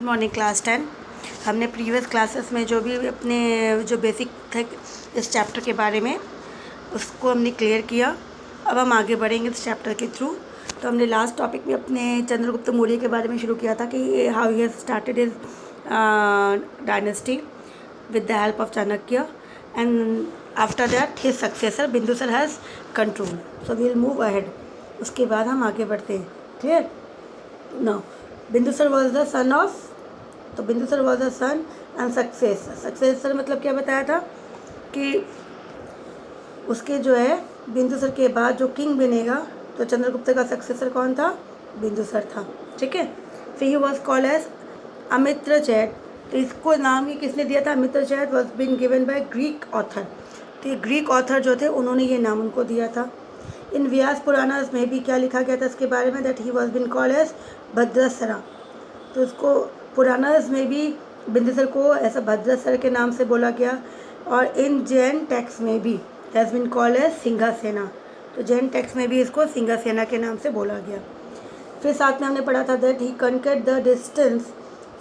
Morning class 10। हमने previous classes में जो भी अपने जो बेसिक थे इस चैप्टर के बारे में उसको हमने क्लियर किया। अब हम आगे बढ़ेंगे इस चैप्टर के थ्रू। तो हमने लास्ट टॉपिक में अपने चंद्रगुप्त मौर्य के बारे में शुरू किया था कि how he has started his dynasty with the help of Chanakya and after that his successor Bindusara has control. So we will move ahead. उसके बाद हम आगे बढ़ते हैं। Clear? No, Bindusara was the son of, तो Bindusara was the son and successor मतलब क्या बताया था कि उसके जो है बिंदुसर के बाद जो किंग बनेगा तो चंद्रगुप्त का सक्सेसर कौन था? बिंदुसर था। ठीक है। फिर he was called as Amitrochates. तो इसको नाम ही किसने दिया था? Amitrochates was been given by Greek author. तो ये ग्रीक ऑथर जो थे उन्होंने ये नाम उनको दिया था। इन व्यास पुराणास में भी क्या लिखा गया था इसके बारे में? That he was been called as Bhadrasara. तो इसको पुराणास में भी बिंदुसर को ऐसा भद्रसर के नाम से बोला गया और इन जैन टेक्स्ट में भी हैज़ बीन कॉल्ड एज सिंहासेना। तो जैन टेक्स्ट में भी इसको सिंहासेना के नाम से बोला गया। फिर साथ में हमने पढ़ा था that he conquered the distance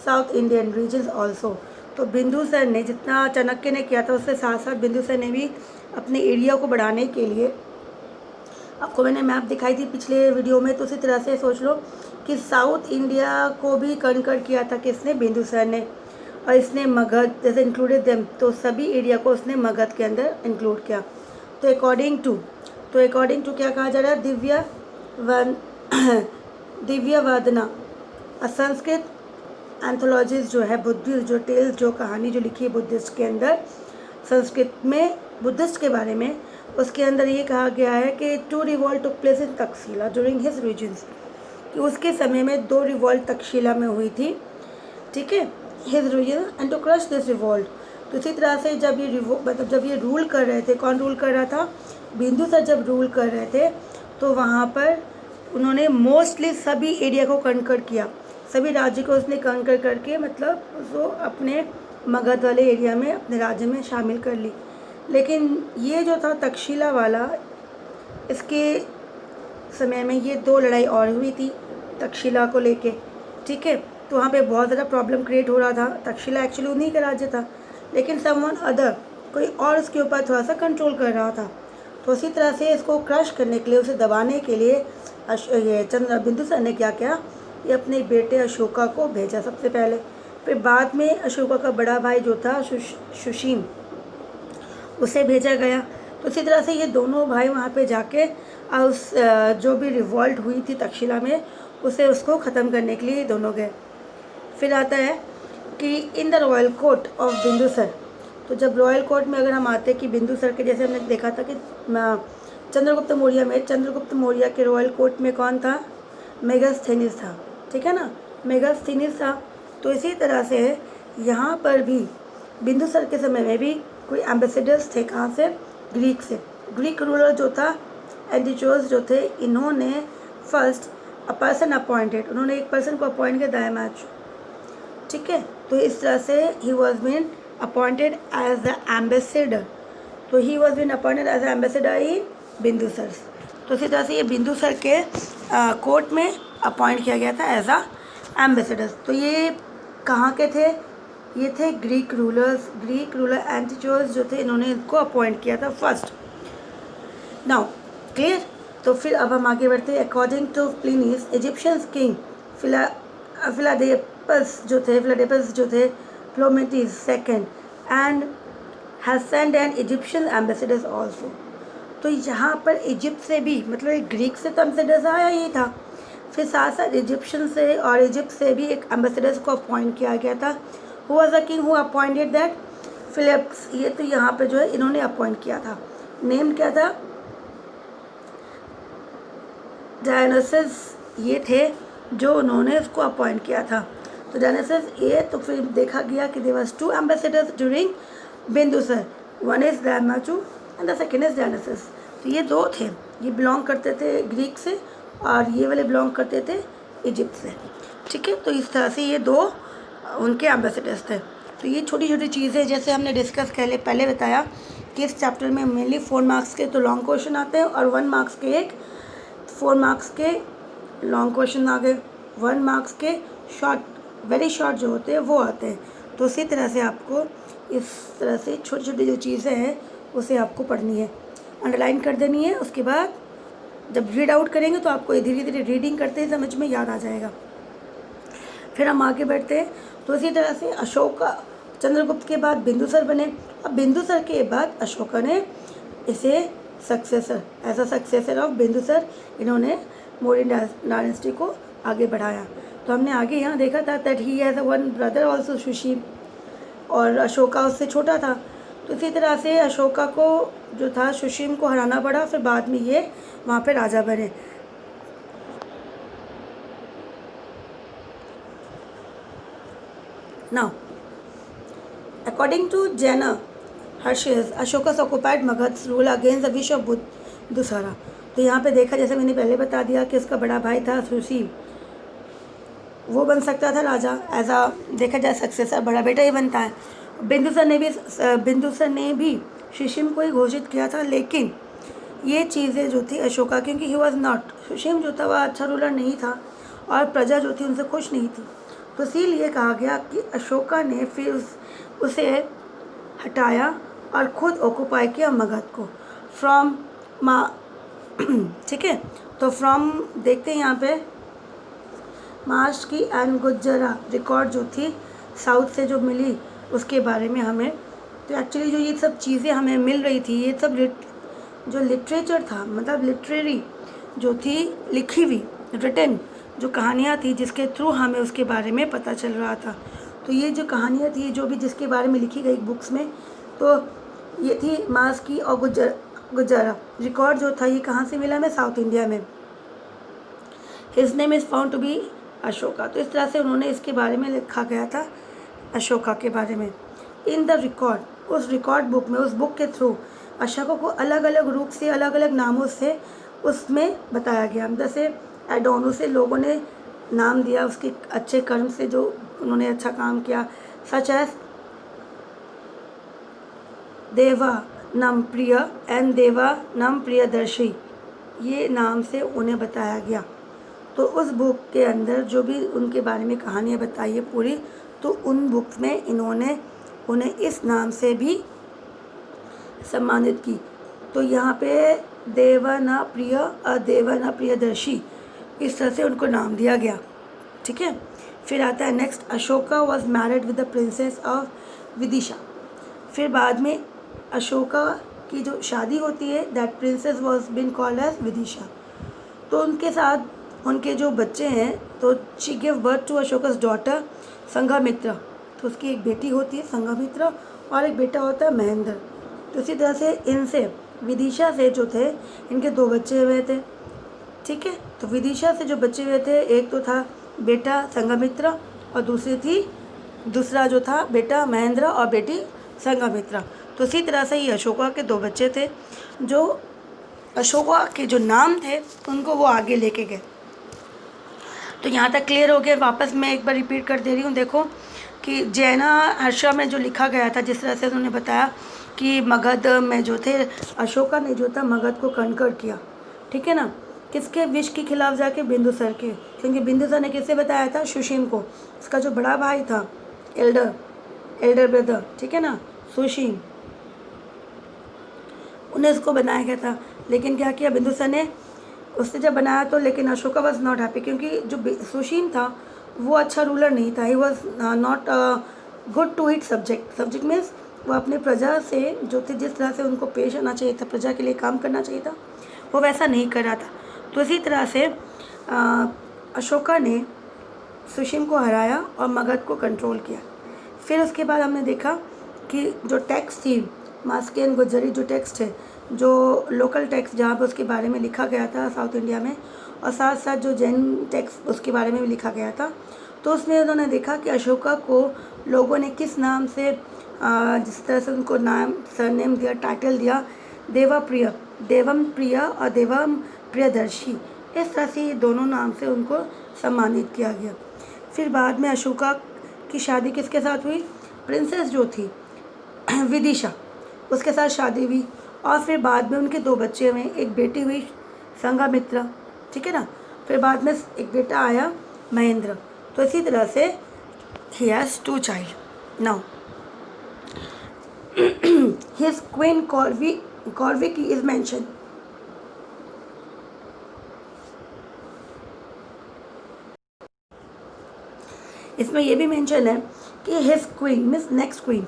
south Indian regions also. तो बिंदुसर ने जितना चाणक्य ने किया था उससे साथ साथ बिंदुसर ने भी अपने एरिया को बढ़ाने के लिए, आपको मैंने मैप दिखाई थी पिछले वीडियो में, तो उसी तरह से सोच लो कि साउथ इंडिया को भी कनकर किया था किसने? बिंदुसर ने। और इसने मगध जैसे इंक्लूडेड देम, तो सभी एरिया को उसने मगध के अंदर इंक्लूड किया। तो अकॉर्डिंग टू क्या कहा जा रहा है? दिव्य वदना संस्कृत एंथोलॉजीज जो है बुद्धिस्ट जो टेल्स जो कहानी जो लिखी है बुद्धिस्ट के अंदर संस्कृत में बुद्धिस्ट के बारे में, उसके अंदर ये कहा गया है कि 2 revolt took place in Taxila during his regions, कि उसके समय में 2 रिवॉल्ट तक्षशिला में हुई थी। ठीक है, his region and to crush this revolt. तो इसी तरह से जब ये रूल कर रहे थे, कौन रूल कर रहा था? बिंदुसर जब रूल कर रहे थे तो वहाँ पर उन्होंने मोस्टली सभी एरिया को कनकर किया, सभी राज्य को उसने कनकर करके मतलब उसको अपने मगध वाले एरिया में अपने राज्य में शामिल कर ली। लेकिन ये जो था तक्षशिला वाला, इसके समय में ये 2 लड़ाई और हुई थी तक्षशिला को लेके। ठीक है, तो वहाँ पे बहुत ज़्यादा प्रॉब्लम क्रिएट हो रहा था। तक्षशिला एक्चुअली उन्हीं का राज्य था, लेकिन समवन अदर कोई और उसके ऊपर थोड़ा सा कंट्रोल कर रहा था। तो उसी तरह से इसको क्रश करने के लिए, उसे दबाने के लिए ये बिंदुसर ने क्या किया? ये अपने बेटे अशोका को भेजा सबसे पहले। फिर बाद में अशोका का बड़ा भाई जो था सुशीम, उसे भेजा गया। तो इसी तरह से ये दोनों भाई वहाँ पे जाके उस जो भी रिवॉल्ट हुई थी तक्षशिला में उसको ख़त्म करने के लिए दोनों गए। फिर आता है कि in the royal court of Bindusar. तो जब रॉयल कोर्ट में अगर हम आते कि बिंदुसर के, जैसे हमने देखा था कि चंद्रगुप्त मौर्य के रॉयल कोर्ट में कौन था? मेगास्थनीज था। ठीक है ना, मेगास्थनीज था। तो इसी तरह से यहाँ पर भी बिंदुसर के समय में भी कोई एम्बेसडर्स थे। कहाँ से? ग्रीक से। ग्रीक रूलर जो था एंटिचोस जो थे, इन्होंने फर्स्ट अ पर्सन अपॉइंटेड, उन्होंने एक पर्सन को अपॉइंट किया दायामाच। ठीक है, तो इस तरह से he was been appointed as the ambassador. तो he was been appointed as the ambassador in Bindusara. तो इसी तरह से ये बिंदुसर के कोर्ट में अपॉइंट किया गया था एज अ एम्बेसडर। तो ये कहाँ के थे? ये थे ग्रीक रूलर एंटिचोस जो थे, इन्होंने इनको अपॉइंट किया था फर्स्ट। Now clear? तो फिर अब हम आगे बढ़ते हैं। According to Pliny's Egyptians king Philadelphus जो थे प्लोमेटिस second and has sent an Egyptian ambassadors also. तो यहाँ पर इजिप्ट से भी, मतलब ग्रीक से तो एम्बेसडर्स आया ही था, फिर साथ साथ इजिप्शियन से और इजिप्ट से भी एक एम्बेसडर्स को अपॉइंट किया गया था। Who was the king who appointed that? Philips. ये तो यहाँ पे जो है इन्होंने अपॉइंट किया था। नेम क्या था? डायनासिस ये थे जो उन्होंने उसको अपॉइंट किया था। तो डायनासिस ये, तो फिर देखा गया कि there was 2 ambassadors during Bindusara, one is Deimachus and the second is Dionysius. तो ये 2 थे, ये बिलोंग करते थे ग्रीक से और ये वाले बिलोंग करते थे इजिप्ट से। ठीक है, तो इस तरह से ये 2 उनके एम्बेसडर्स थे। तो ये छोटी छोटी चीज़ें जैसे हमने डिस्कस पहले बताया कि इस चैप्टर में मेनली 4 मार्क्स के तो लॉन्ग क्वेश्चन आते हैं और 1 मार्क्स के 4 मार्क्स के लॉन्ग क्वेश्चन आ गए, 1 मार्क्स के शॉर्ट वेरी शॉर्ट जो होते हैं वो आते हैं। तो इसी तरह से आपको इस तरह से छोटी छोटी जो चीज़ें हैं उसे आपको पढ़नी है, अंडरलाइन कर देनी है। उसके बाद जब रीड आउट करेंगे तो आपको धीरे धीरे रीडिंग करते ही समझ में याद आ जाएगा। फिर हम आगे बढ़ते हैं। तो इसी तरह से अशोका चंद्रगुप्त के बाद बिंदुसर बने। अब बिंदुसर के बाद अशोका ने इसे successor, as a successor of Bindusar, इन्होंने मौर्य डायनेस्टी को आगे बढ़ाया। तो हमने आगे यहाँ देखा था that he has one brother also Sushil, और अशोका उससे छोटा था। तो इसी तरह से अशोका को जो था सुशील को हराना पड़ा, फिर बाद में ये वहाँ पे राजा बने। नाउ अकॉर्डिंग टू जैन हर्षियस, Ashoka occupied Magadha rule against the wish of Bindusara. तो यहाँ पे देखा, जैसे मैंने पहले बता दिया कि उसका बड़ा भाई था सुशील, वो बन सकता था राजा, एज आ देखा जाए सक्सेसर बड़ा बेटा ही बनता है। बिंदुसर ने भी सुशील को ही घोषित किया था, लेकिन ये चीज़ें जो थी अशोका, क्योंकि ही वॉज नॉट, सुशील जो था वह अच्छा रूलर नहीं था और प्रजा जो थी उनसे खुश नहीं थी। तो इसीलिए कहा गया कि अशोका ने फिर उसे हटाया और ख़ुद ऑक्यूपाई किया मगध को फ्रॉम ठीक है। तो फ्रॉम देखते हैं यहाँ पे मार्च की एंड गुजरा रिकॉर्ड जो थी साउथ से जो मिली उसके बारे में हमें, तो एक्चुअली जो ये सब चीज़ें हमें मिल रही थी, ये सब जो लिटरेचर था, मतलब लिटरेरी जो थी लिखी हुई रिटन जो कहानियाँ थी जिसके थ्रू हमें उसके बारे में पता चल रहा था। तो ये जो कहानियाँ थी जो भी जिसके बारे में लिखी गई बुक्स में, तो ये थी मास की और गुजरा रिकॉर्ड जो था, ये कहाँ से मिला हमें? साउथ इंडिया में। His name is found to be Ashoka. तो इस तरह से उन्होंने इसके बारे में लिखा गया था अशोका के बारे में। इन द रिकॉर्ड, उस रिकॉर्ड बुक में, उस बुक के थ्रू अशोका को अलग अलग रूप से, अलग अलग नामों से उसमें बताया गया। जैसे एडोन, उसे लोगों ने नाम दिया उसके अच्छे कर्म से, जो उन्होंने अच्छा काम किया, सच एज देवानम प्रिय एंड देवानम प्रियदर्शी, ये नाम से उन्हें बताया गया। तो उस बुक के अंदर जो भी उनके बारे में कहानियाँ बताई है पूरी, तो उन बुक्स में इन्होंने उन्हें इस नाम से भी सम्मानित की। तो यहाँ पे देवाना प्रिय और देवाना प्रियदर्शी, इस तरह से उनको नाम दिया गया। ठीक है। फिर आता है next, Ashoka was married with the princess of Vidisha. फिर बाद में अशोका की जो शादी होती है, that princess was been called as Vidisha. तो उनके साथ उनके जो बच्चे हैं, तो she give birth to Ashoka's daughter Sanghamitra. तो उसकी एक बेटी होती है संघमित्रा और एक बेटा होता है महेंद्र। तो इसी तरह से इनसे, विदिशा से जो थे, इनके 2 बच्चे हुए थे। ठीक है। तो विदिशा से जो बच्चे हुए थे, एक तो था बेटा संघमित्रा और दूसरा जो था बेटा महेंद्र और बेटी संघमित्रा। तो इसी तरह से ये अशोका के 2 बच्चे थे, जो अशोका के जो नाम थे उनको वो आगे लेके गए। तो यहाँ तक क्लियर हो गया। वापस मैं एक बार रिपीट कर दे रही हूँ। देखो कि जैन हर्षा में जो लिखा गया था, जिस तरह से उन्होंने बताया कि मगध में जो थे, अशोका ने जो था मगध को कनकर किया। ठीक है ना। किसके विश के खिलाफ जाके? बिंदुसर के। क्योंकि बिंदुसर ने किससे बताया था? सुशील को। इसका जो बड़ा भाई था, एल्डर ब्रदर, ठीक है ना, सुशील, उन्हें इसको बनाया गया था। लेकिन क्या किया बिंदुसर ने? उसने जब बनाया तो, लेकिन अशोका वॉज नॉट हैप्पी, क्योंकि जो सुशील था वो अच्छा रूलर नहीं था। He was not good to it subject means वो अपने प्रजा से जो थे, जिस तरह से उनको पेश आना चाहिए था, प्रजा के लिए काम करना चाहिए था, वो वैसा नहीं कर रहा था। तो इसी तरह से अशोका ने सुशील को हराया और मगध को कंट्रोल किया। फिर उसके बाद हमने देखा कि जो टेक्स्ट थी, मास्की एंड गुजरी जो टेक्स्ट है, जो लोकल टेक्स्ट जहाँ पर उसके बारे में लिखा गया था साउथ इंडिया में, और साथ साथ जो जैन टेक्स्ट उसके बारे में भी लिखा गया था, तो उसमें उन्होंने देखा कि अशोका को लोगों ने किस नाम से, जिस तरह से उनको नाम, सरनेम दिया, टाइटल दिया, देवम प्रिय और देवम प्रियदर्शी, इस तरह से ये दोनों नाम से उनको सम्मानित किया गया। फिर बाद में अशोका की शादी किसके साथ हुई? प्रिंसेस जो थी विदिशा, उसके साथ शादी हुई। और फिर बाद में उनके 2 बच्चे हुए, एक बेटी हुई संघमित्रा, ठीक है ना। फिर बाद में एक बेटा आया महेंद्र। तो इसी तरह से he has 2 child. Now his queen Corviki is mentioned. इसमें ये भी मेंशन है कि his queen means next queen,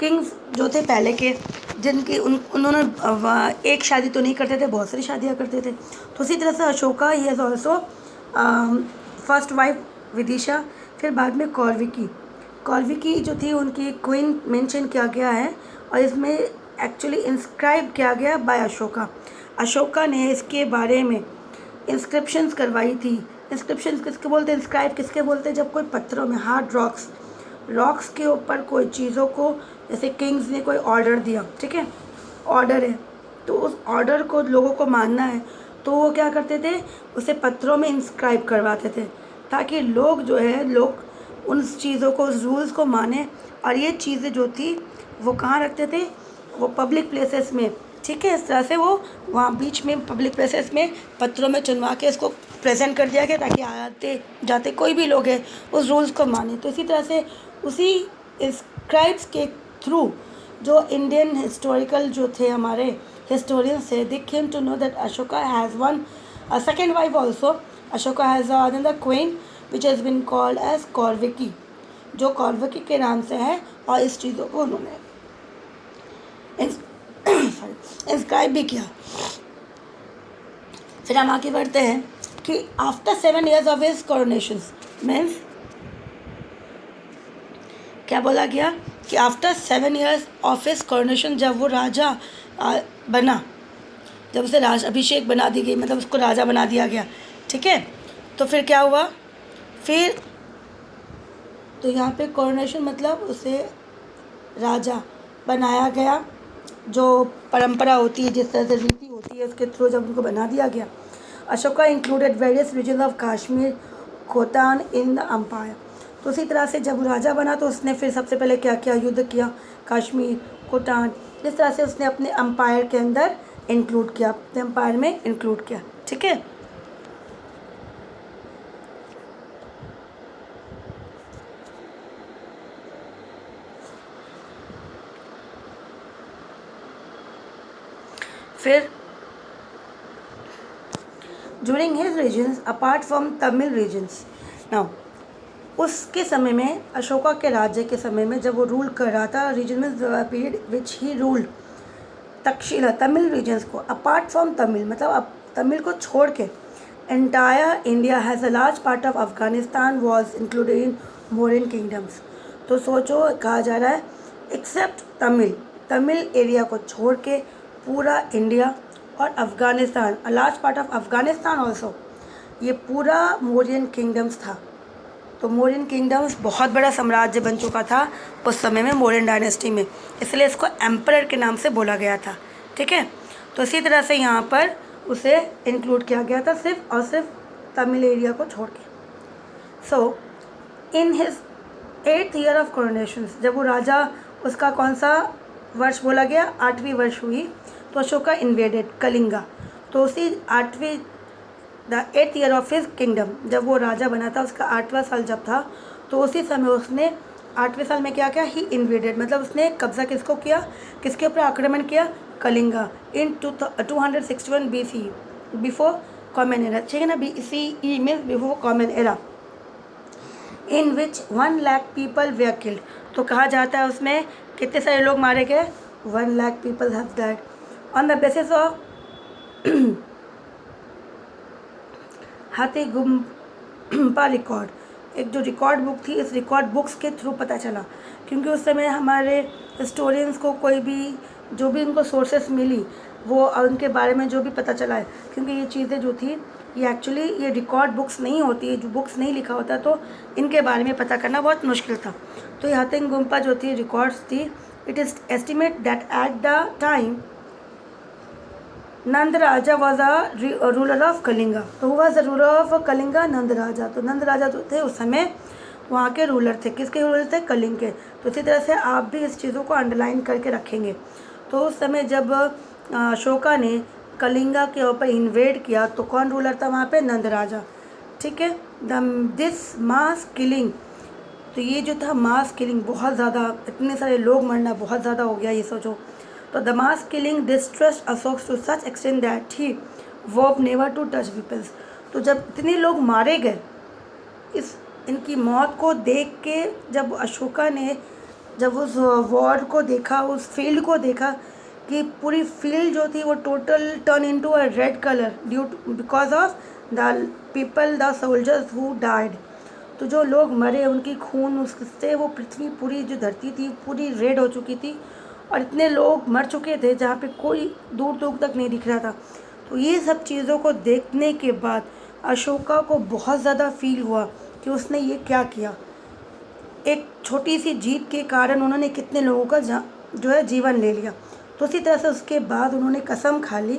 Kings जो थे पहले के, जिनकी उन्होंने एक शादी तो नहीं करते थे, बहुत सारी शादियाँ करते थे। तो उसी तरह से Ashoka he has also first wife Vidisha, फिर बाद में कौरविकी जो थी उनकी क्वीन मेंशन किया गया है, और इसमें एक्चुअली इंस्क्राइब किया गया बाय अशोका ने इसके बारे में इंस्क्रिप्शंस करवाई थी। इंस्क्रिप्शंस किसके बोलते हैं, इंस्क्राइब किसके बोलते हैं, जब कोई पत्थरों में हार्ड रॉक्स के ऊपर कोई चीज़ों को, जैसे किंग्स ने कोई ऑर्डर दिया, ठीक है, ऑर्डर है, तो उस ऑर्डर को लोगों को मानना है, तो वो क्या करते थे, उसे पत्थरों में इंस्क्राइब करवाते थे, ताकि लोग उन चीज़ों को, उस रूल्स को माने। और ये चीज़ें जो थी वो कहाँ रखते थे, वो पब्लिक प्लेसेस में, ठीक है। इस तरह से वो वहाँ बीच में पब्लिक प्लेसेस में पत्थरों में चुनवा के इसको प्रेजेंट कर दिया गया, ताकि आते जाते कोई भी लोग है उस रूल्स को माने। तो इसी तरह से उसी इंस्क्राइब्स के थ्रू जो इंडियन हिस्टोरिकल जो थे हमारे हिस्टोरियंस थे, they came to know that Ashoka has one second wife also. Ashoka has another queen which has been called as Kaurvaki, जो कौरविकी के नाम से है, और इस चीज़ों को उन्होंने इंस्क्राइब भी किया। फिर हम आगे बढ़ते हैं कि after 7 years of his coronation, means क्या बोला गया कि after 7 years of his coronation, जब वो राजा बना, जब उसे अभिषेक बना दी गई, मतलब उसको राजा बना दिया गया, ठीक है। तो फिर क्या हुआ, फिर तो यहाँ पे कोरोनेशन मतलब उसे राजा बनाया गया, जो परंपरा होती है, जिस तरह से रीति होती है, उसके थ्रू जब उनको बना दिया गया। Ashoka included various region of Kashmir Khotan in the empire. तो उसी तरह से जब राजा बना तो उसने फिर सबसे पहले क्या किया, युद्ध किया, कश्मीर, खोतान, इस तरह से उसने अपने अम्पायर के अंदर इंक्लूड किया, अपने अम्पायर में इंक्लूड किया, ठीक है। फिर during his regions apart from Tamil regions, now उसके समय में, अशोका के राज्य के समय में, जब वो रूल कर रहा था, रीजन में period which he ruled Taxila, Tamil regions को, अपार्ट फ्रॉम तमिल मतलब अब तमिल को छोड़ के, entire India has a large part of Afghanistan was included in Mauryan kingdoms. तो सोचो, कहा जा रहा है एक्सेप्ट तमिल एरिया को छोड़ के पूरा इंडिया और अफ़गानिस्तान, अ large part of Afghanistan also, ये पूरा मोरियन किंगडम्स था। तो मोरियन किंगडम्स बहुत बड़ा साम्राज्य बन चुका था उस समय में, मोरियन डायनेस्टी में, इसलिए इसको एम्परर के नाम से बोला गया था, ठीक है। तो इसी तरह से यहाँ पर उसे इंक्लूड किया गया था, सिर्फ और सिर्फ तमिल एरिया को छोड़ के। So in his 8th year of coronation, जब वो राजा, उसका कौन सा वर्ष बोला गया, 8वीं वर्ष हुई, तो अशोका इन्वेडेड कलिंगा। तो उसी 8th year of his kingdom, जब वो राजा बना था, उसका 8वां साल जब था, तो उसी समय उसने 8वें साल में क्या किया, ही इन्वेडेड मतलब उसने कब्जा किसको किया, किसके ऊपर आक्रमण किया, कलिंगा, इन 261 BC, बिफोर कॉमन एरा, ठीक है ना, BCE means before common era, in which 1 lakh people where killed. तो कहा जाता है उसमें कितने सारे लोग मारे गए, 1 lakh people have died on the basis of हाथी गुम्पा रिकॉर्ड। एक जो रिकॉर्ड बुक थी, इस रिकॉर्ड बुक्स के थ्रू पता चला, क्योंकि उस समय हमारे हिस्टोरियंस को कोई भी जो भी उनको सोर्सेस मिली, वो उनके बारे में जो भी पता चला है, क्योंकि ये चीज़ें जो थी ये एक्चुअली ये रिकॉर्ड बुक्स नहीं होती है, जो बुक्स नहीं लिखा होता, तो इनके बारे में पता करना बहुत मुश्किल था। तो ये हाथी गुम्पा जो थी रिकॉर्ड्स थी, it is estimate that at the time Nand Raja was a ruler of Kalinga. तो हुआ द रूलर ऑफ कलिंगा नंद राजा। तो नंद राजा जो थे उस समय वहाँ के रूलर थे, किसके रूलर थे, कलिंग के। तो इसी तरह से आप भी इस चीज़ों को अंडरलाइन करके रखेंगे। तो उस समय जब अशोका ने कलिंगा के ऊपर इन्वेड किया, तो कौन रूलर था वहाँ पे, नंद राजा, ठीक है। दिस मास किलिंग, तो ये जो था मास किलिंग, बहुत ज़्यादा, इतने सारे लोग मरना बहुत ज़्यादा हो गया, ये सोचो। तो the mass killing distressed Ashok to such extent that he vowed never to touch peoples. तो जब इतने लोग मारे गए, इस इनकी मौत को देख के जब अशोका ने जब उस वॉर को देखा, उस फील्ड को देखा कि पूरी फील्ड जो थी वो total turn into a red colour due because of the people, the soldiers who died. तो जो लोग मरे उनकी खून उससे वो पृथ्वी, पूरी जो धरती थी पूरी रेड हो चुकी थी, और इतने लोग मर चुके थे जहाँ पे कोई दूर दूर तक नहीं दिख रहा था। तो ये सब चीज़ों को देखने के बाद अशोका को बहुत ज़्यादा फील हुआ कि उसने ये क्या किया। एक छोटी सी जीत के कारण उन्होंने कितने लोगों का जो है जीवन ले लिया। तो इसी तरह से उसके बाद उन्होंने कसम खा ली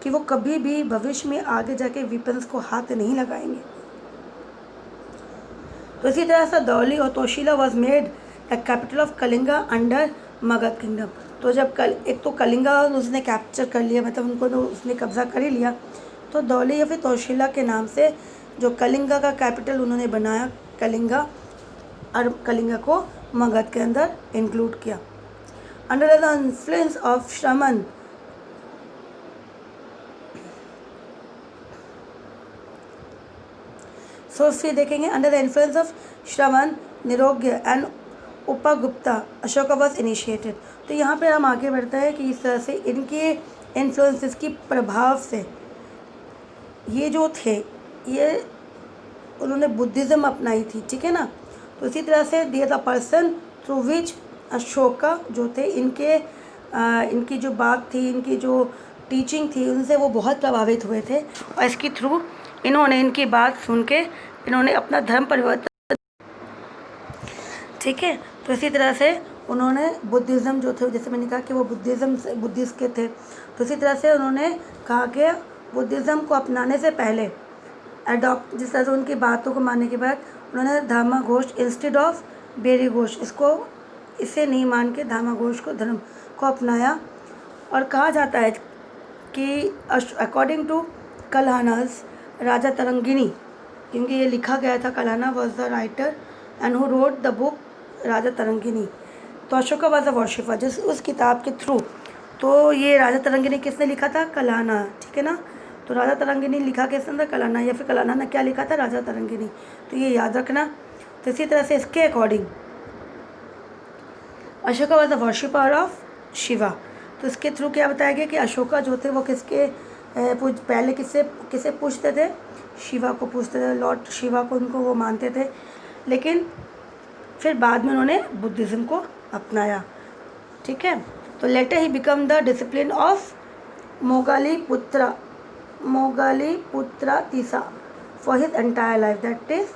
कि वो कभी भी भविष्य में आगे जाके वीपन्स को हाथ नहीं लगाएंगे। तो इसी तरह से धौली और Tosali was made the capital of Kalinga under Magadha kingdom. तो जब एक तो कलिंगा उसने कैप्चर कर लिया, मतलब उनको तो उसने कब्जा कर ही लिया, तो धौली या फिर तोशिला के नाम से जो कलिंगा का कैपिटल उन्होंने बनाया कलिंगा, और कलिंगा को मगध के अंदर इंक्लूड किया। अंडर द इन्फ्लुएंस ऑफ श्रमण, सो फिर देखेंगे under the influence of Shravan, Nirogya and Upagupta Ashoka was initiated. तो यहाँ पे हम आगे बढ़ते हैं कि इस तरह से इनके इन्फ्लुएंसेस की प्रभाव से ये जो थे ये उन्होंने बुद्धिज़्म अपनाई थी, ठीक है ना। तो इसी तरह से they the person through which Ashoka जो थे इनकी जो बात थी, इनकी जो टीचिंग थी, उनसे वो बहुत प्रभावित हुए थे, और इसके थ्रू इन्होंने इनकी बात सुन के इन्होंने अपना धर्म परिवर्तन, ठीक है। तो इसी तरह से उन्होंने बुद्धिज़्म जो थे, जैसे मैंने कहा कि वो बुद्धिस्ट के थे, तो इसी तरह से उन्होंने कहा कि बुद्धिज़्म को अपनाने से पहले अडॉप्ट, जिस तरह से उनकी बातों को मानने के बाद उन्होंने धामा घोष इंस्टेड ऑफ बेरी घोष, इसे नहीं मान के धामा घोष को धर्म को अपनाया। और कहा जाता है कि अकॉर्डिंग टू कल्हानास राजा तरंगिनी, क्योंकि ये लिखा गया था, Kalhana was the writer and who wrote the book Raja Tarangini. तो अशोका वॉज अ वर्शिपर, जिस उस किताब के थ्रू, तो ये राजा तरंगिनी किसने लिखा था? कल्हाना, ठीक है ना। तो राजा तरंगिनी लिखा किसने था? कल्हाना, या फिर कल्हाना ने क्या लिखा था? राजा तरंगिनी। तो ये याद रखना। तो इसी तरह से इसके according Ashoka was the worshipper of Shiva. तो इसके थ्रू क्या बताया गया कि अशोका जो थे वो किसके पहले किसे पूछते थे? शिवा को पूछते थे, लॉर्ड शिवा को उनको वो मानते थे, लेकिन फिर बाद में उन्होंने बुद्धिज़्म को अपनाया, ठीक है। तो later he become the discipline of Moggali Tissa for his entire life, that is,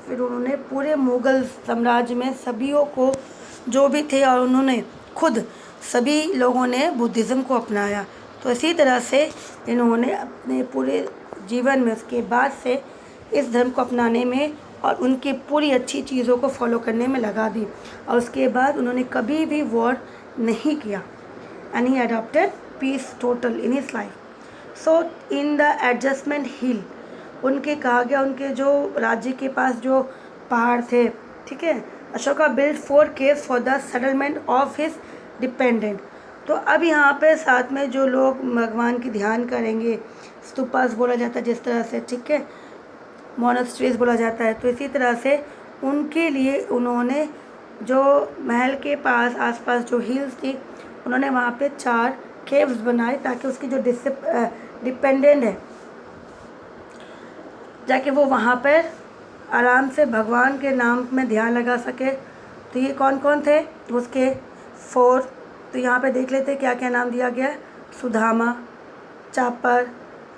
फिर उन्होंने पूरे मुग़ल साम्राज्य में सभीयों को जो भी थे, और उन्होंने खुद सभी लोगों ने बुद्धिज़्म को अपनाया। तो इसी तरह से इन्होंने अपने पूरे जीवन में उसके बाद से इस धर्म को अपनाने में और उनकी पूरी अच्छी चीज़ों को फॉलो करने में लगा दी, और उसके बाद उन्होंने कभी भी वॉर नहीं किया, and he adopted peace total in his life. So in the adjustment hill, उनके कहा गया, उनके जो राज्य के पास जो पहाड़ थे, ठीक है, Ashoka build 4 caves for the settlement of his dependent. तो अब यहाँ पे साथ में जो लोग भगवान की ध्यान करेंगे, स्तूपास बोला जाता है जिस तरह से, ठीक है, मोनेस्ट्रीज बोला जाता है, तो इसी तरह से उनके लिए उन्होंने जो महल के पास आसपास जो हिल्स थी, उन्होंने वहाँ पे 4 केव्स बनाए, ताकि उसकी जो डिपेंडेंट है जाके वो वहाँ पर आराम से भगवान के नाम में ध्यान लगा सके। तो ये कौन कौन थे? उसके 4, तो यहाँ पे देख लेते क्या क्या नाम दिया गया है। सुधामा, चापर,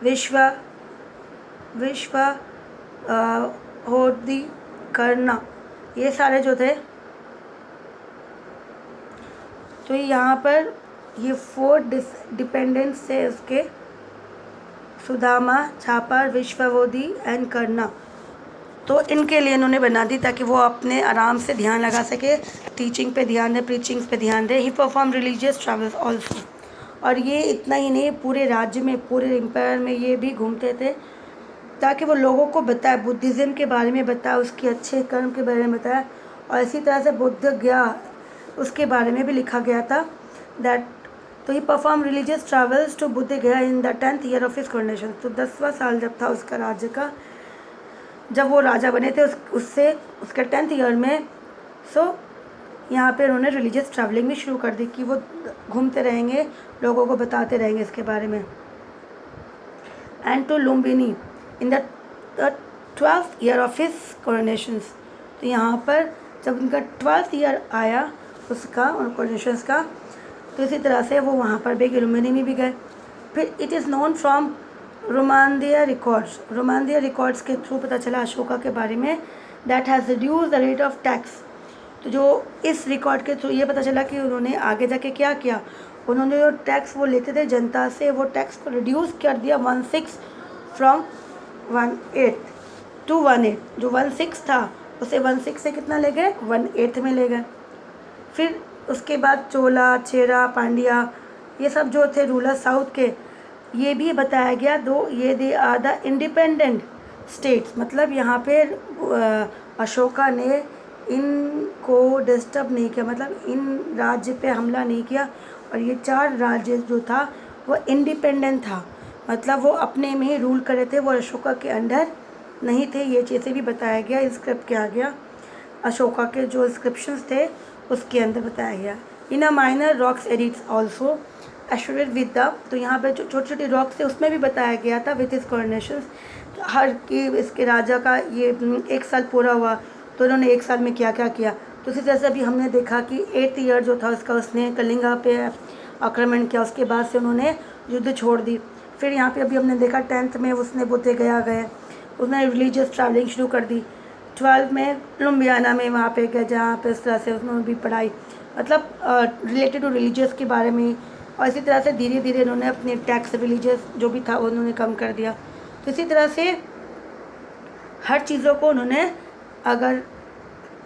विश्व होदी, करना, ये सारे जो थे, तो यहाँ पर ये 4 डिपेंडेंट्स थे उसके, सुदामा, छापर, विश्ववोदी एंड करना। तो इनके लिए इन्होंने बना दी ताकि वो अपने आराम से ध्यान लगा सके, टीचिंग पे ध्यान दे, प्रीचिंग्स पे ध्यान दे। ही परफॉर्म रिलीजियस ट्रैवल्स ऑल्सो, और ये इतना ही नहीं, पूरे राज्य में, पूरे एम्पायर में ये भी घूमते थे ताकि वो लोगों को बताए, बुद्धिज़्म के बारे में बताए, उसके अच्छे कर्म के बारे में बताए, और इसी तरह से बुद्ध गया उसके बारे में भी लिखा गया था दैट तो he perform religious travels to Bodh Gaya in the 10th year of his coronation. तो 10वां साल जब था उसका राज्य का, जब वो राजा बने थे उससे उसके 10th ईयर में, सो यहाँ पे उन्होंने रिलीजियस ट्रैवलिंग भी शुरू कर दी कि वो घूमते रहेंगे, लोगों को बताते रहेंगे इसके बारे में। And to Lumbini in the 12th year of his coronations. तो यहाँ पर जब उनका 12th ईयर आया उसका और कोरोनेशंस का, तो इसी तरह से वो वहाँ पर भी लुम्बिनी में भी गए। फिर it is known from Rummindei records, Rummindei records के थ्रू पता चला अशोका के बारे में that has reduce the rate of tax. तो जो इस रिकॉर्ड के थ्रू ये पता चला कि उन्होंने आगे जाके क्या किया, उन्होंने जो टैक्स वो लेते थे जनता से, वो टैक्स को रिड्यूस कर दिया 16 फ्रॉम 18 टू 18। जो 16 था उसे 16 से कितना ले गए, 18 में ले गए। फिर उसके बाद चोला, चेरा, पांड्या ये सब जो थे रूलर साउथ के, ये भी बताया गया ये they are the independent states. मतलब यहाँ पे अशोका ने इनको डिस्टर्ब नहीं किया, मतलब इन राज्य पे हमला नहीं किया। और ये 4 राज्य जो था वो इंडिपेंडेंट था, मतलब वो अपने में ही रूल कर रहे थे, वो अशोका के अंडर नहीं थे। ये चीज़ें भी बताया गया, इंस्क्रिप्ट किया गया, अशोका के जो इंस्क्रिप्शंस थे उसके अंदर बताया गया। In a minor rocks edicts also assured with the, तो यहाँ पे जो छोटे छोटे रॉक्स थे उसमें भी बताया गया था विद हिज कोरोनेशंस। हर की इसके राजा का ये 1 साल पूरा हुआ तो उन्होंने 1 साल में क्या क्या किया। तो इसी तरह से अभी हमने देखा कि 8th ईयर जो था उसका उसने कलिंगा पे आक्रमण किया, उसके बाद से उन्होंने युद्ध छोड़ दी। फिर यहाँ पे अभी हमने देखा 10th में उसने बुद्ध गया गए, उसने रिलीजियस ट्रैवलिंग शुरू कर दी। 12 में लुम्बियाना में वहाँ पे गए जहाँ पे इस तरह से उन्होंने भी पढ़ाई, मतलब रिलेटेड टू रिलीजियस के बारे में। और इसी तरह से धीरे धीरे उन्होंने अपने टैक्स रिलीजियस जो भी था उन्होंने कम कर दिया। तो इसी तरह से हर चीज़ों को उन्होंने अगर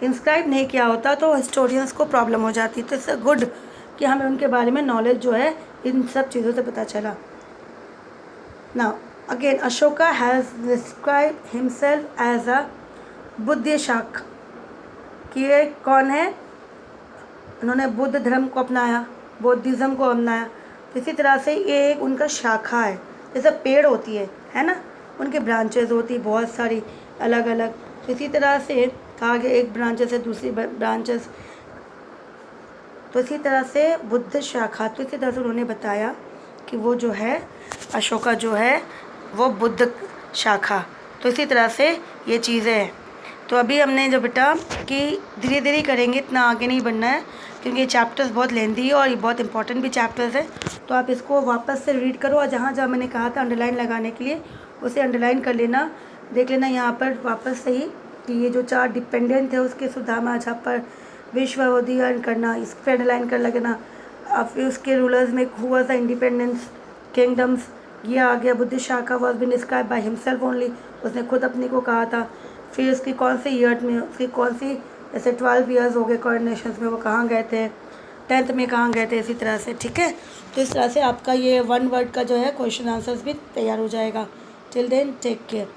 इंस्क्राइब नहीं किया होता तो हिस्टोरियंस को प्रॉब्लम हो जाती। तो इट्स गुड कि हमें उनके बारे में नॉलेज जो है इन सब चीज़ों से पता चला। Now again Ashoka has describe himself as a Buddha Shakya, कि ये कौन है, उन्होंने बुद्ध धर्म को अपनाया, बौद्धिज़्म को अपनाया। तो इसी तरह से ये एक उनका शाखा है, जैसे पेड़ होती है ना, उनके ब्रांचेज होती बहुत सारी अलग अलग। तो इसी तरह से कहा गया एक ब्रांचेस से दूसरी ब्रांचेस, तो इसी तरह से बुद्ध शाखा। तो इसी तरह से उन्होंने बताया कि वो जो है अशोका जो है वो बुद्ध शाखा। तो इसी तरह से ये चीज़ें हैं। तो अभी हमने जो बेटा कि धीरे धीरे करेंगे, इतना आगे नहीं बढ़ना है क्योंकि ये चैप्टर्स बहुत लेंथी है और ये बहुत इंपॉर्टेंट भी चैप्टर्स है। तो आप इसको वापस से रीड करो और जहाँ जहाँ मैंने कहा था अंडरलाइन लगाने के लिए उसे अंडरलाइन कर लेना, देख लेना यहाँ पर वापस से ही कि ये जो 4 डिपेंडेंट थे उसके सुदामा, पर विश्वविद्यालय करना, इस पर अंडरलाइन कर लगना। अब फिर उसके रूलर्स में हुआ था इंडिपेंडेंस किंगडम्स, ये आ गया। Buddha Shakya was been describe by himself only, उसने खुद अपने को कहा था। फिर उसकी कौन से ईयर में, उसकी कौन सी, जैसे 12 ईयर्स हो गए कोरोनेशंस में, वो कहाँ गए थे, 10th में कहाँ गए थे, इसी तरह से। ठीक है, तो इस तरह से आपका ये 1 वर्ड का जो है क्वेश्चन आंसर्स भी तैयार हो जाएगा। Till then take care.